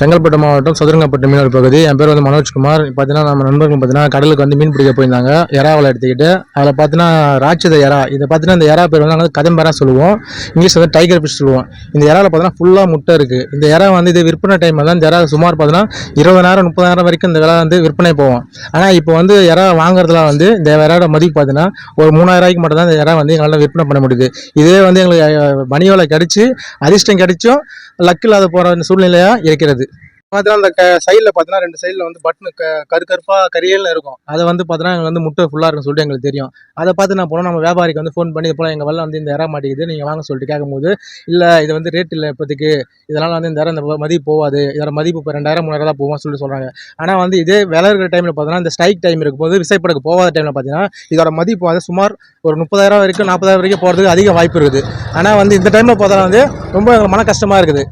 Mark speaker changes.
Speaker 1: செங்கல்பட்டு மாவட்டம் சதுரங்கப்பட்டு மீனவர் பகுதி. என் பேர் வந்து மனோஜ்குமார். பார்த்தீங்கன்னா நம்ம நண்பர்கள் பார்த்தீங்கன்னா கடலுக்கு வந்து மீன் பிடிக்க போயிருந்தாங்க. எறாவலை எடுத்துக்கிட்டு அதில் பார்த்தீங்கன்னா ராட்சத எறா. இதை பார்த்தீங்கன்னா இந்த எறா பேர் வந்து நாங்கள் கதம்பெறா சொல்லுவோம். இங்கிலீஷ் வந்து டைகர் ஃபிஷ் சொல்லுவோம். இந்த எறாவில் பார்த்தீங்கன்னா ஃபுல்லாக முட்டை இருக்குது. இந்த எறா வந்து இது விற்பனை டைமில் தான் இந்த எறா சுமார் பார்த்தீங்கன்னா 20,000 30,000 வரைக்கும் இந்த விலை வந்து விற்பனை போகும். ஆனால் இப்போ வந்து எறா வாங்குறதுல வந்து இந்த எறாவோட மதிப்பு பார்த்தீங்கன்னா ஒரு 3,000 மட்டும் தான் இந்த எறா வந்து எங்களால் விற்பனை பண்ண முடியுது. இதே வந்து எங்களுக்கு மணியோலை கிடைச்சி அதிர்ஷ்டம் கிடைச்சும் லக் இல்லாத போகிற சூழ்நிலையாக இருக்கிறது. பார்த்தீங்கன்னா அந்த சைடில் பார்த்தீங்கன்னா 2 சைடில் வந்து பட்டன் கருப்பாக கரியல்னு இருக்கும். அதை வந்து பார்த்தீங்கன்னா எங்களுக்கு வந்து முட்டை ஃபுல்லாக இருக்குன்னு சொல்லிட்டு எங்களுக்கு தெரியும். அதை பார்த்து நான் போனோம் நம்ம வியாபாரிக்கு வந்து ஃபோன் பண்ணி இது போல் எங்கள் வெள்ளம் வந்து இந்த இறா மாட்டேங்குது நீங்கள் வாங்க சொல்லிட்டு கேட்கும்போது, இல்லை இது வந்து ரேட் இல்லை இப்போதைக்கு, இதனால் வந்து இந்த இடம் இந்த மதிப்பு போகாது, இதோட மதிப்பு இப்போ 2,000 3,000 தான் போகும்னு சொல்லிட்டு சொல்கிறாங்க. ஆனால் வந்து இதே விலை இருக்கிற டைமில் பார்த்தீங்கன்னா இந்த ஸ்ட்ரைக் டைம் இருக்கும்போது விசைப்படகு போகாத டைமில் பார்த்தீங்கன்னா இதோட மதிப்பு வந்து சுமார் ஒரு 30,000 வரைக்கும் 40,000 வரைக்கும் போகிறதுக்கு அதிக வாய்ப்பு இருக்குது. ஆனால் வந்து இந்த டைமில் பார்த்தா வந்து ரொம்ப மன கஷ்டமாக இருக்குது.